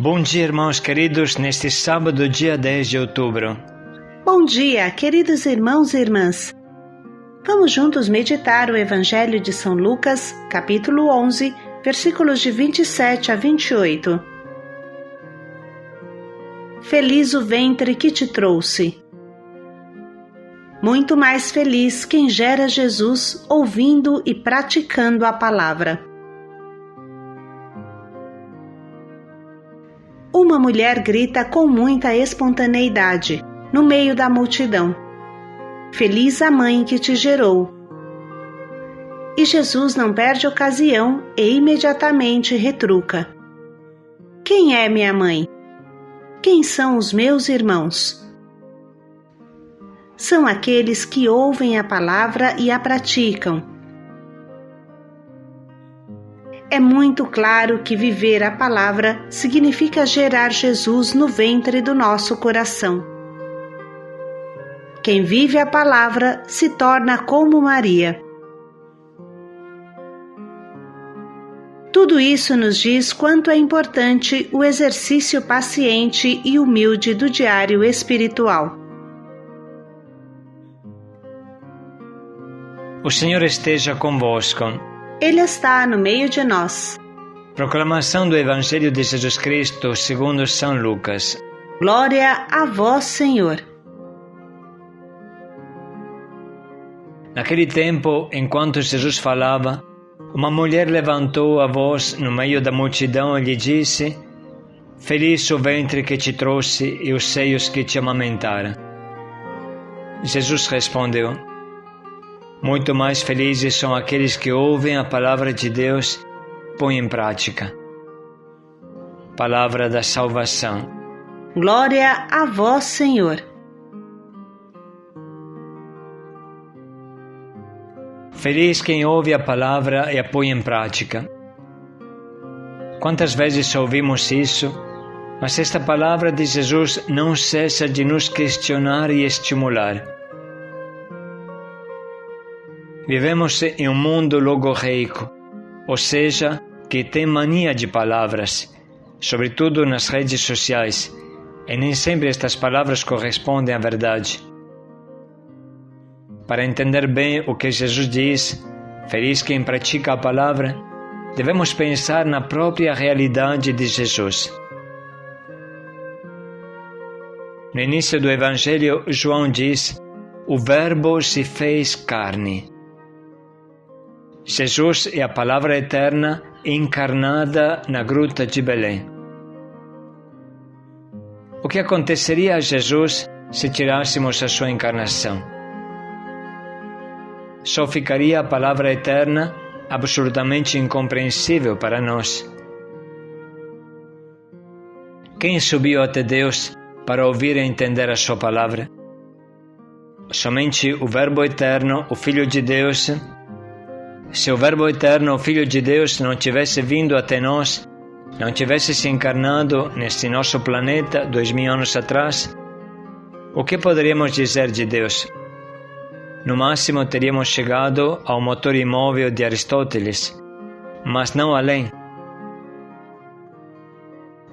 Bom dia, irmãos queridos, neste sábado, dia 10 de outubro. Bom dia, queridos irmãos e irmãs. Vamos juntos meditar o Evangelho de São Lucas, capítulo 11, versículos de 27 a 28. Feliz o ventre que te trouxe. Muito mais feliz quem gera Jesus ouvindo e praticando a palavra. Uma mulher grita com muita espontaneidade, no meio da multidão: Feliz a mãe que te gerou. E Jesus não perde ocasião e imediatamente retruca: Quem é minha mãe? Quem são os meus irmãos? São aqueles que ouvem a palavra e a praticam. É muito claro que viver a palavra significa gerar Jesus no ventre do nosso coração. Quem vive a palavra se torna como Maria. Tudo isso nos diz quanto é importante o exercício paciente e humilde do diário espiritual. O Senhor esteja convosco. Ele está no meio de nós. Proclamação do Evangelho de Jesus Cristo segundo São Lucas. Glória a vós, Senhor. Naquele tempo, enquanto Jesus falava, uma mulher levantou a voz no meio da multidão e lhe disse: Feliz o ventre que te trouxe e os seios que te amamentaram. Jesus respondeu: Muito mais felizes são aqueles que ouvem a palavra de Deus e põem em prática. Palavra da salvação. Glória a vós, Senhor. Feliz quem ouve a palavra e a põe em prática. Quantas vezes ouvimos isso, mas esta palavra de Jesus não cessa de nos questionar e estimular. Vivemos em um mundo logorreico, ou seja, que tem mania de palavras, sobretudo nas redes sociais, e nem sempre estas palavras correspondem à verdade. Para entender bem o que Jesus diz, feliz quem pratica a palavra, devemos pensar na própria realidade de Jesus. No início do Evangelho, João diz: O Verbo se fez carne. Jesus é a palavra eterna encarnada na gruta de Belém. O que aconteceria a Jesus se tirássemos a sua encarnação? Só ficaria a palavra eterna absolutamente incompreensível para nós. Quem subiu até Deus para ouvir e entender a sua palavra? Somente o Verbo eterno, o Filho de Deus. Se o Verbo eterno, o Filho de Deus, não tivesse vindo até nós, não tivesse se encarnado neste nosso planeta 2000 anos atrás, o que poderíamos dizer de Deus? No máximo teríamos chegado ao motor imóvel de Aristóteles, mas não além.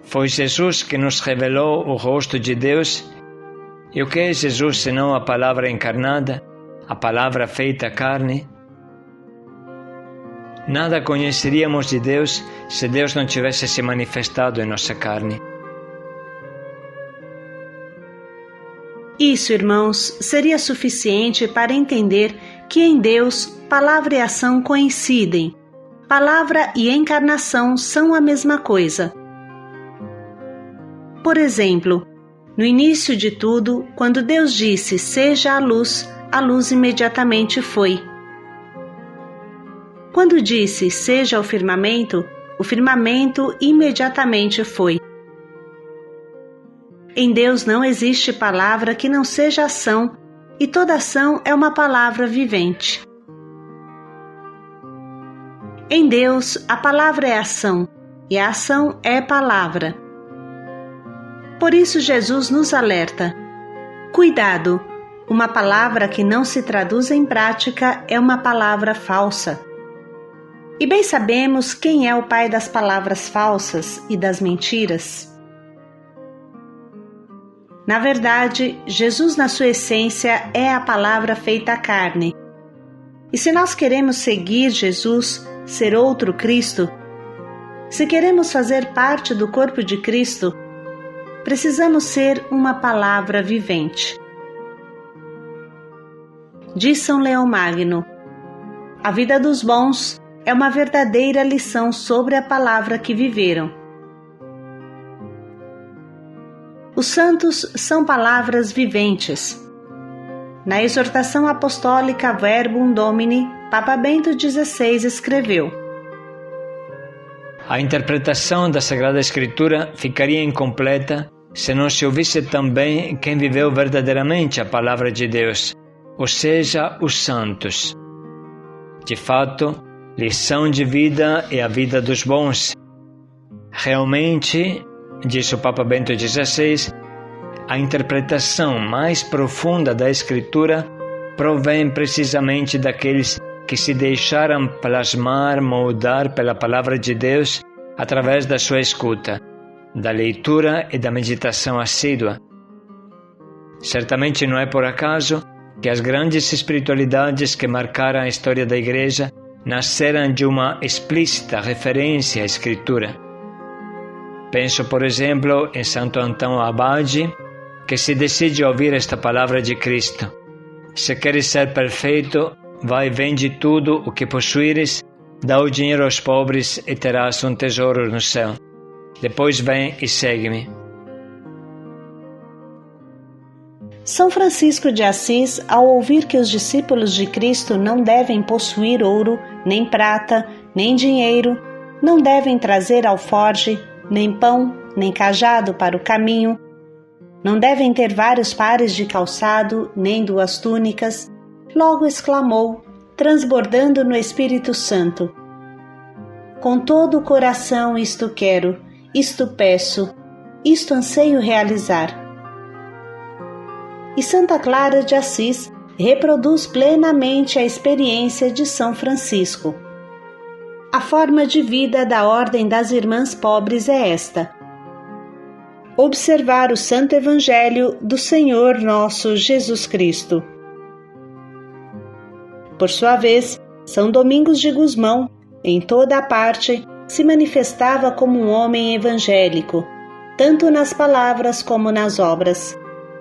Foi Jesus que nos revelou o rosto de Deus, e o que é Jesus senão a palavra encarnada, a palavra feita carne? Nada conheceríamos de Deus se Deus não tivesse se manifestado em nossa carne. Isso, irmãos, seria suficiente para entender que em Deus, palavra e ação coincidem. Palavra e encarnação são a mesma coisa. Por exemplo, no início de tudo, quando Deus disse seja a luz imediatamente foi. Quando disse seja o firmamento imediatamente foi. Em Deus não existe palavra que não seja ação, e toda ação é uma palavra vivente. Em Deus, a palavra é ação, e a ação é palavra. Por isso Jesus nos alerta: cuidado, uma palavra que não se traduz em prática é uma palavra falsa. E bem sabemos quem é o pai das palavras falsas e das mentiras. Na verdade, Jesus, na sua essência, é a palavra feita carne. E se nós queremos seguir Jesus, ser outro Cristo, se queremos fazer parte do corpo de Cristo, precisamos ser uma palavra vivente. Diz São Leão Magno: a vida dos bons é uma verdadeira lição sobre a palavra que viveram. Os santos são palavras viventes. Na exortação apostólica Verbum Domini, Papa Bento XVI escreveu: a interpretação da Sagrada Escritura ficaria incompleta se não se ouvisse também quem viveu verdadeiramente a Palavra de Deus, ou seja, os santos. De fato, lição de vida é a vida dos bons. Realmente, disse o Papa Bento XVI, a interpretação mais profunda da Escritura provém precisamente daqueles que se deixaram plasmar, moldar pela Palavra de Deus através da sua escuta, da leitura e da meditação assídua. Certamente não é por acaso que as grandes espiritualidades que marcaram a história da Igreja nasceram de uma explícita referência à Escritura. Penso, por exemplo, em Santo Antão Abade, que se decide ouvir esta palavra de Cristo: se queres ser perfeito, vai e vende tudo o que possuires, dá o dinheiro aos pobres e terás um tesouro no céu. Depois vem e segue-me. São Francisco de Assis, ao ouvir que os discípulos de Cristo não devem possuir ouro, nem prata, nem dinheiro, não devem trazer alforge, nem pão, nem cajado para o caminho, não devem ter vários pares de calçado, nem 2 túnicas, logo exclamou, transbordando no Espírito Santo: com todo o coração isto quero, isto peço, isto anseio realizar. E Santa Clara de Assis reproduz plenamente a experiência de São Francisco. A forma de vida da Ordem das Irmãs Pobres é esta: observar o Santo Evangelho do Senhor nosso Jesus Cristo. Por sua vez, São Domingos de Gusmão, em toda a parte, se manifestava como um homem evangélico, tanto nas palavras como nas obras,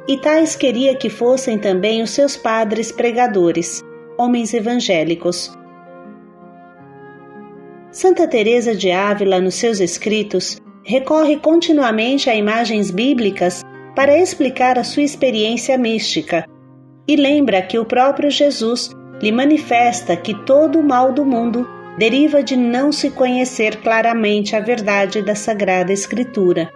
e tais queria que fossem também os seus padres pregadores, homens evangélicos. Santa Teresa de Ávila, nos seus escritos, recorre continuamente a imagens bíblicas para explicar a sua experiência mística e lembra que o próprio Jesus lhe manifesta que todo o mal do mundo deriva de não se conhecer claramente a verdade da Sagrada Escritura.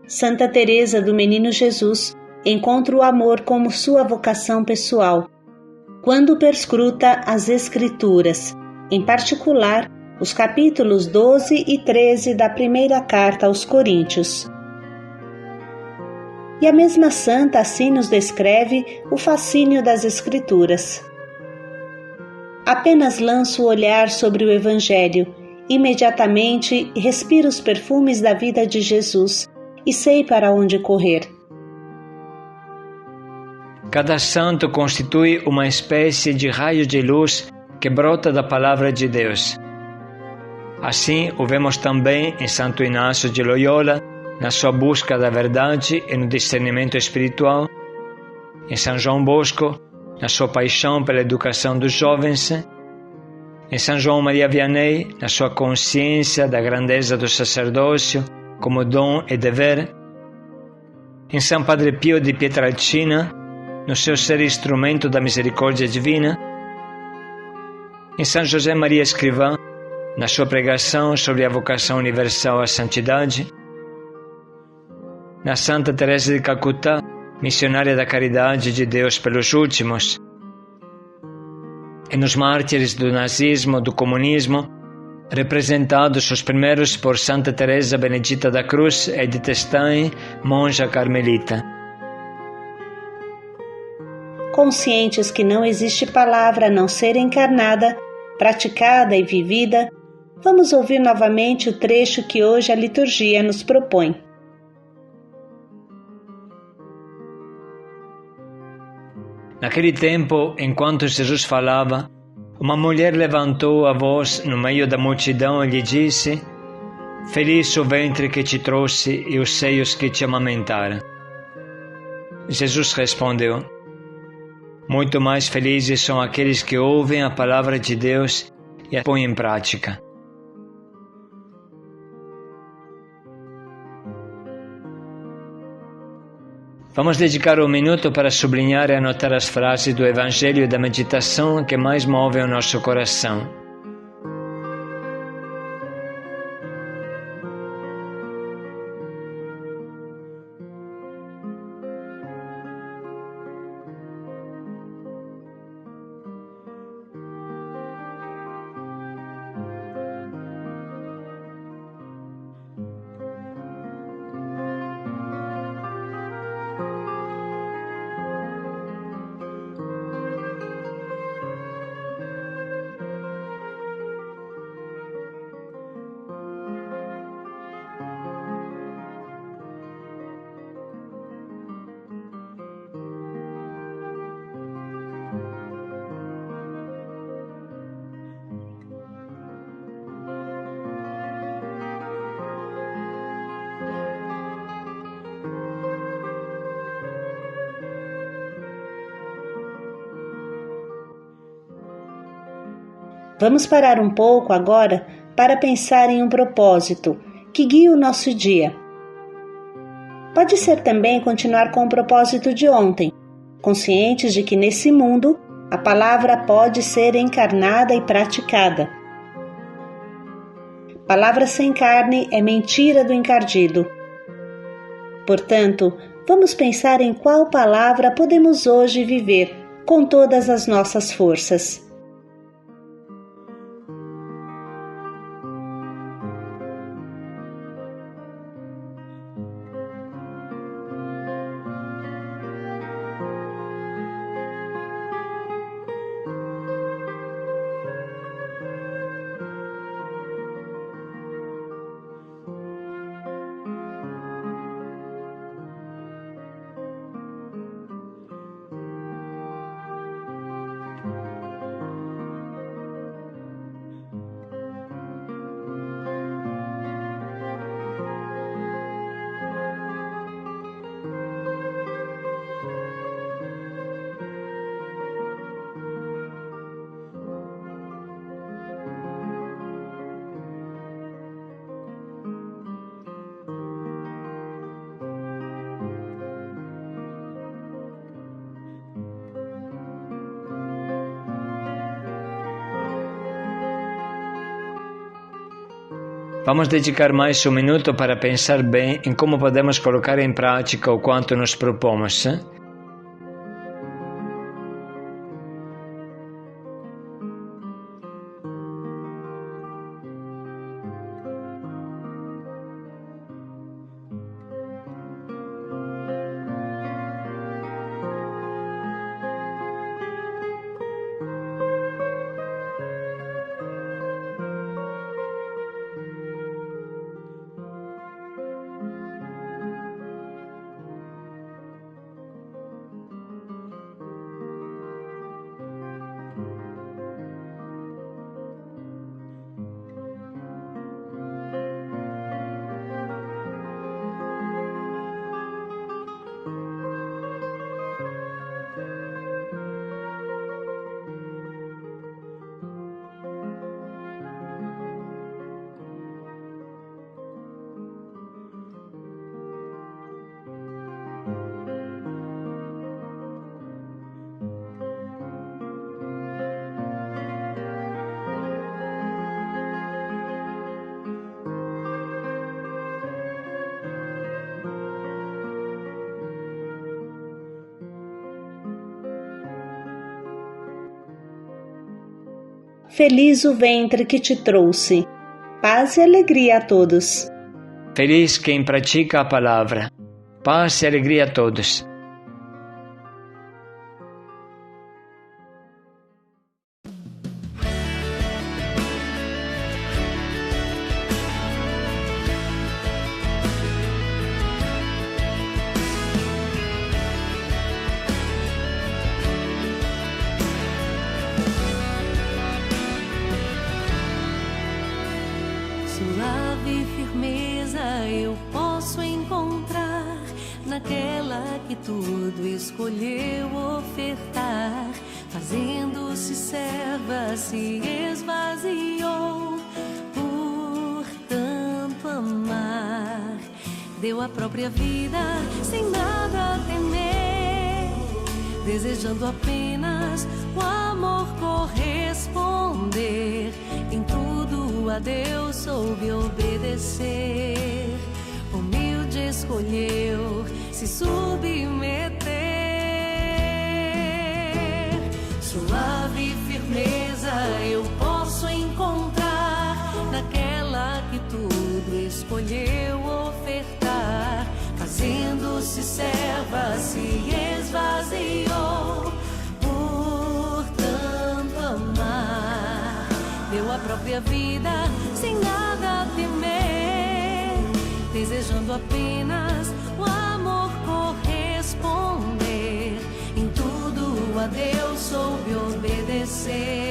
Santa Teresa do Menino Jesus encontra o amor como sua vocação pessoal, quando perscruta as Escrituras, em particular os capítulos 12 e 13 da primeira carta aos Coríntios. E a mesma santa assim nos descreve o fascínio das Escrituras. Apenas lanço o olhar sobre o Evangelho, imediatamente respiro os perfumes da vida de Jesus e sei para onde correr. Cada santo constitui uma espécie de raio de luz que brota da Palavra de Deus. Assim, o vemos também em Santo Inácio de Loyola, na sua busca da verdade e no discernimento espiritual, em São João Bosco, na sua paixão pela educação dos jovens, em São João Maria Vianney, na sua consciência da grandeza do sacerdócio como dom e dever, em São Padre Pio de Pietrelcina, no seu ser instrumento da misericórdia divina, em São José Maria Escrivá, na sua pregação sobre a vocação universal à santidade, na Santa Teresa de Calcutá, missionária da caridade de Deus pelos últimos, e nos mártires do nazismo, do comunismo, representados os primeiros por Santa Teresa Benedita da Cruz e de Testain, monja carmelita. Conscientes que não existe palavra a não ser encarnada, praticada e vivida, vamos ouvir novamente o trecho que hoje a liturgia nos propõe. Naquele tempo, enquanto Jesus falava, uma mulher levantou a voz no meio da multidão e lhe disse: Feliz o ventre que te trouxe e os seios que te amamentaram. Jesus respondeu: Muito mais felizes são aqueles que ouvem a palavra de Deus e a põem em prática. Vamos dedicar um minuto para sublinhar e anotar as frases do Evangelho e da meditação que mais movem o nosso coração. Vamos parar um pouco agora para pensar em um propósito que guia o nosso dia. Pode ser também continuar com o propósito de ontem, conscientes de que nesse mundo a palavra pode ser encarnada e praticada. Palavra sem carne é mentira do encardido. Portanto, vamos pensar em qual palavra podemos hoje viver com todas as nossas forças. Vamos dedicar mais um minuto para pensar bem em como podemos colocar em prática o quanto nos propomos. Feliz o ventre que te trouxe. Paz e alegria a todos. Feliz quem pratica a palavra. Paz e alegria a todos. Suave firmeza eu posso encontrar naquela que tudo escolheu ofertar. Fazendo-se serva, se esvaziou por tanto amar. Deu a própria vida sem nada temer, desejando apenas o amor corresponder. Em tudo a Deus soube obedecer, humilde escolheu se submeter. Suave firmeza eu posso encontrar naquela que tudo escolheu ofertar. Fazendo-se serva, se esvaziou por tanto amar. Deu a própria vida sem nada temer, desejando apenas o amor corresponder. Em tudo a Deus soube obedecer,